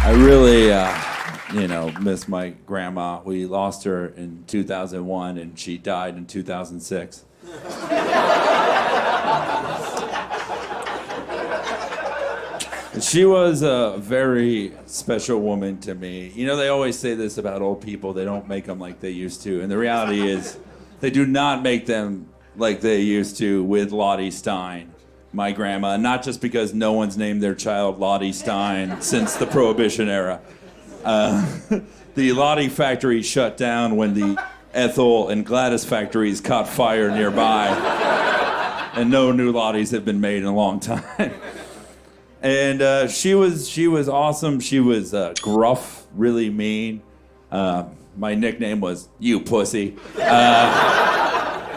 I really, miss my grandma. We lost her in 2001, and she died in 2006. She was a very special woman to me. You know, they always say this about old people. They don't make them like they used to. And the reality is, they do not make them like they used to with Lottie Stein, my grandma. Not just because no one's named their child Lottie Stein since the Prohibition era. The Lottie factory shut down when the Ethel and Gladys factories caught fire nearby. And no new Lotties have been made in a long time. And she was awesome. She was gruff, really mean. My nickname was "You Pussy."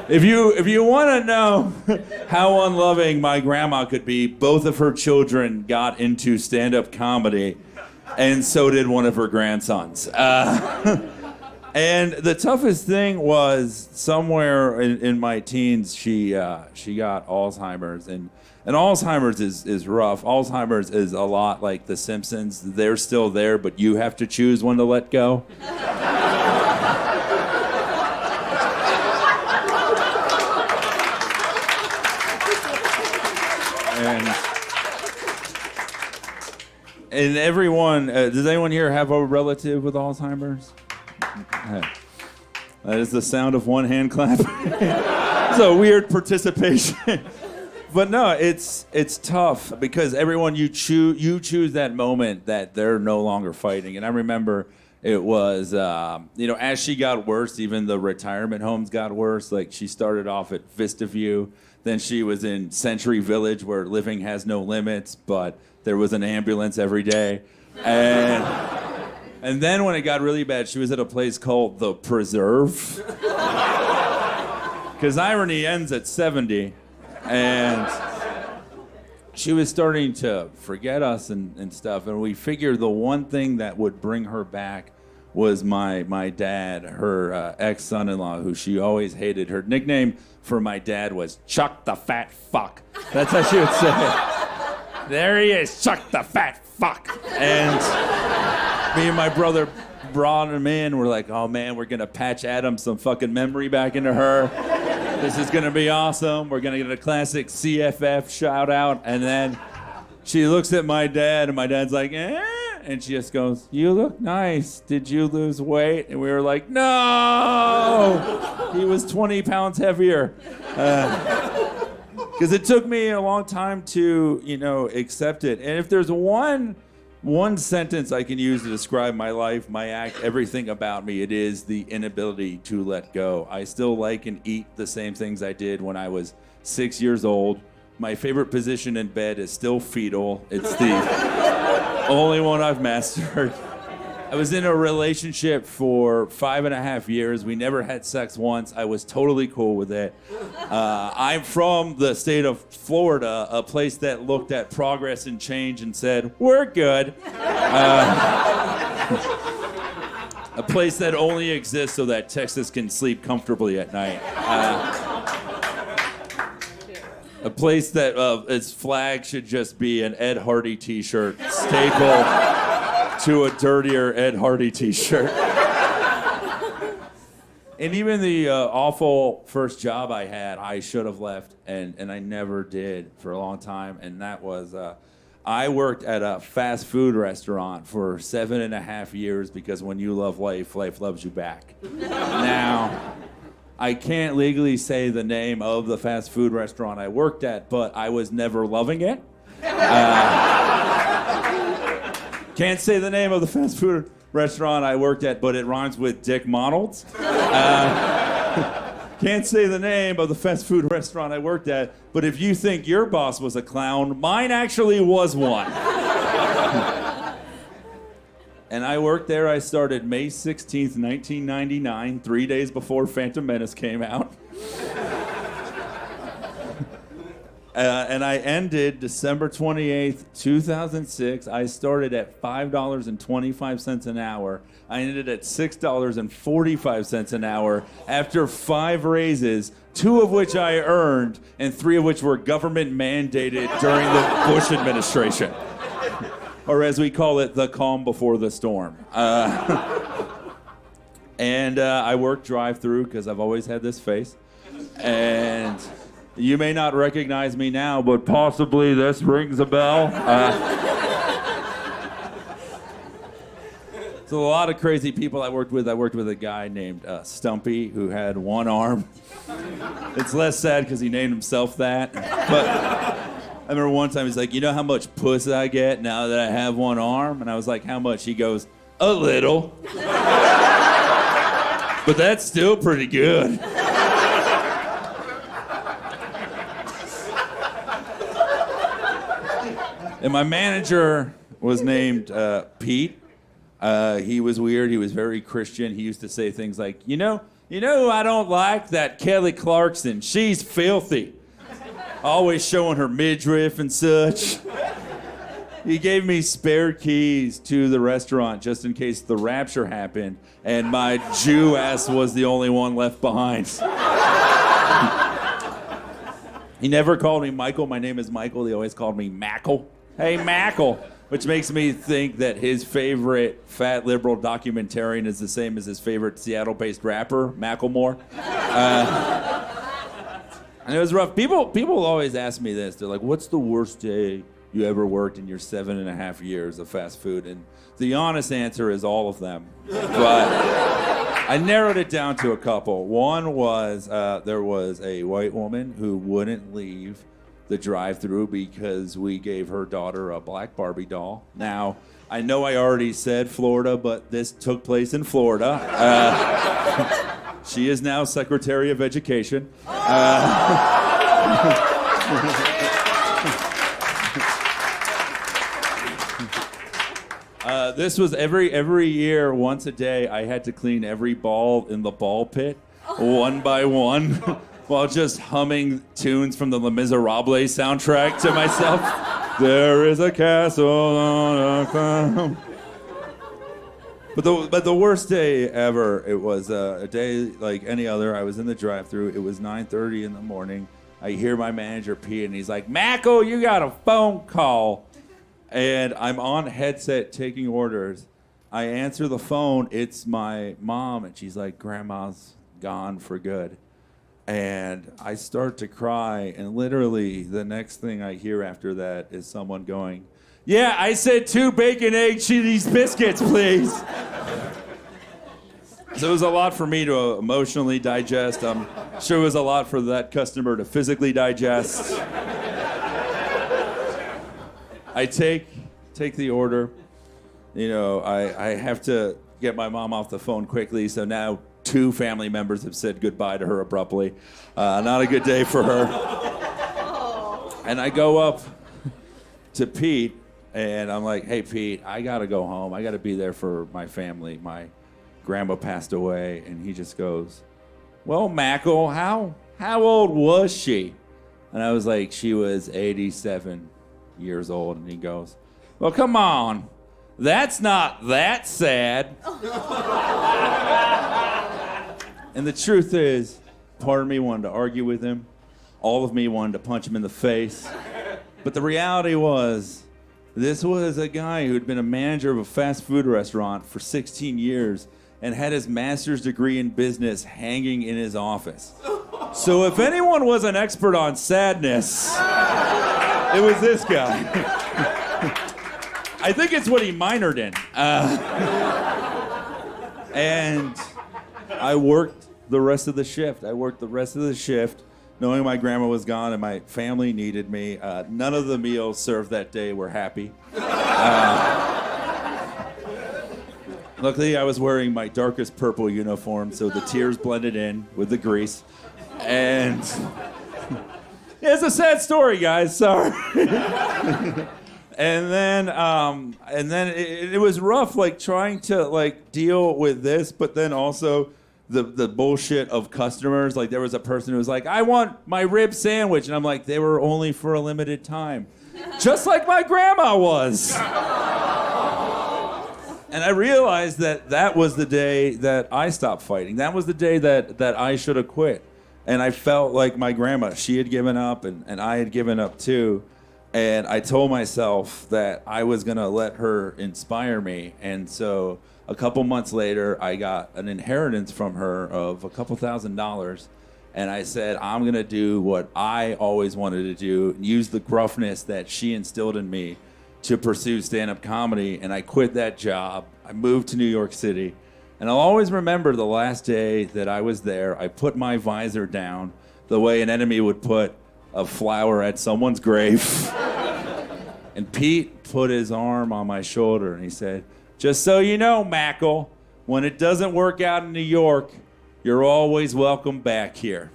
If you want to know how unloving my grandma could be, both of her children got into stand-up comedy, and so did one of her grandsons. And the toughest thing was somewhere in my teens, she got Alzheimer's, and Alzheimer's is rough. Alzheimer's is a lot like The Simpsons. They're still there, but you have to choose when to let go. And everyone, does anyone here have a relative with Alzheimer's? That is the sound of one hand clapping. It's a weird participation. But no, it's tough because everyone you choose that moment that they're no longer fighting. And I remember it was, as she got worse, even the retirement homes got worse. Like she started off at Vista View, then she was in Century Village where living has no limits, but there was an ambulance every day. And then when it got really bad, she was at a place called The Preserve. Because irony ends at 70. And she was starting to forget us and stuff. And we figured the one thing that would bring her back was my dad, her ex-son-in-law, who she always hated. Her nickname for my dad was Chuck the Fat Fuck. That's how she would say it. There he is, Chuck the Fat Fuck. And me and my brother brought him in. We're like, oh man, we're gonna patch Adam some fucking memory back into her. This is gonna be awesome. We're gonna get a classic CFF shout out. And then she looks at my dad, and my dad's like, and she just goes, you look nice. Did you lose weight? And we were like, no! He was 20 pounds heavier. Because it took me a long time to, accept it. And if there's one sentence I can use to describe my life, my act, everything about me, it is the inability to let go. I still like and eat the same things I did when I was 6 years old. My favorite position in bed is still fetal. It's the only one I've mastered. I was in a relationship for 5.5 years. We never had sex once. I was totally cool with it. I'm from the state of Florida, a place that looked at progress and change and said, we're good. A place that only exists so that Texas can sleep comfortably at night. A place that its flag should just be an Ed Hardy t-shirt stapled to a dirtier Ed Hardy t-shirt. And even the awful first job I had, I should have left, and I never did for a long time. And that was, I worked at a fast food restaurant for 7.5 years because when you love life, life loves you back. Now, I can't legally say the name of the fast food restaurant I worked at, but I was never loving it. Can't say the name of the fast food restaurant I worked at, but it rhymes with Dick Monalds. Can't say the name of the fast food restaurant I worked at, but if you think your boss was a clown, mine actually was one. And I worked there. I started May 16th, 1999, 3 days before Phantom Menace came out. And I ended December 28th, 2006. I started at $5.25 an hour. I ended at $6.45 an hour after 5 raises, 2 of which I earned, and 3 of which were government mandated during the Bush administration. or as we call it, the calm before the storm. And I work drive-through because I've always had this face. And you may not recognize me now, but possibly this rings a bell. So a lot of crazy people I worked with. I worked with a guy named Stumpy who had one arm. It's less sad because he named himself that. But I remember one time he's like, you know how much puss I get now that I have one arm? And I was like, how much? He goes, a little. But that's still pretty good. And my manager was named Pete. He was weird. He was very Christian. He used to say things like, you know who I don't like? That Kelly Clarkson. She's filthy. Always showing her midriff and such. He gave me spare keys to the restaurant just in case the rapture happened and my Jew ass was the only one left behind. He never called me Michael. My name is Michael. He always called me Mackle. Hey, Mackle. Which makes me think that his favorite fat liberal documentarian is the same as his favorite Seattle-based rapper, Macklemore. And it was rough. People always ask me this. They're like, what's the worst day you ever worked in your 7.5 years of fast food? And the honest answer is all of them. But I narrowed it down to a couple. One was there was a white woman who wouldn't leave the drive-through because we gave her daughter a black Barbie doll. Now, I know I already said Florida, but this took place in Florida. She is now Secretary of Education. This was every year, once a day, I had to clean every ball in the ball pit, one by one, while just humming tunes from the Les Miserables soundtrack to myself. There is a castle on a cloud. But the worst day ever, it was a day like any other. I was in the drive-thru. It was 9:30 in the morning. I hear my manager pee, and he's like, Mackle, you got a phone call. And I'm on headset taking orders. I answer the phone. It's my mom, and she's like, Grandma's gone for good. And I start to cry, and literally the next thing I hear after that is someone going, yeah, I said 2 bacon, egg, cheese biscuits, please. So it was a lot for me to emotionally digest. I'm sure it was a lot for that customer to physically digest. I take the order. You know, I have to get my mom off the phone quickly, so now 2 family members have said goodbye to her abruptly. Not a good day for her. And I go up to Pete, and I'm like, hey, Pete, I got to go home. I got to be there for my family. My grandma passed away. And he just goes, well, Mackle, how old was she? And I was like, she was 87 years old. And he goes, well, come on. That's not that sad. And the truth is, part of me wanted to argue with him. All of me wanted to punch him in the face. But the reality was, this was a guy who'd been a manager of a fast food restaurant for 16 years and had his master's degree in business hanging in his office. So if anyone was an expert on sadness, it was this guy. I think it's what he minored in. And I worked the rest of the shift. Knowing my grandma was gone and my family needed me. None of the meals served that day were happy. Luckily, I was wearing my darkest purple uniform, so the tears blended in with the grease. And it's a sad story, guys. Sorry. And then it was rough, like trying to like deal with this, but then also the bullshit of customers. Like there was a person who was like, I want my rib sandwich. And I'm like, they were only for a limited time. Just like my grandma was. And I realized that was the day that I stopped fighting. That was the day that I should have quit. And I felt like my grandma, she had given up and I had given up too. And I told myself that I was going to let her inspire me. And so a couple months later, I got an inheritance from her of a couple $1,000s. And I said, I'm going to do what I always wanted to do, use the gruffness that she instilled in me to pursue stand-up comedy. And I quit that job. I moved to New York City. And I'll always remember the last day that I was there. I put my visor down the way an enemy would put a flower at someone's grave. And Pete put his arm on my shoulder and he said, just so you know, Mackle, when it doesn't work out in New York, you're always welcome back here.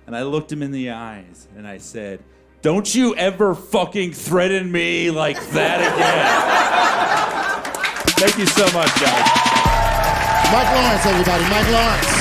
And I looked him in the eyes and I said, don't you ever fucking threaten me like that again. Thank you so much, guys. Mike Lawrence, everybody. Mike Lawrence.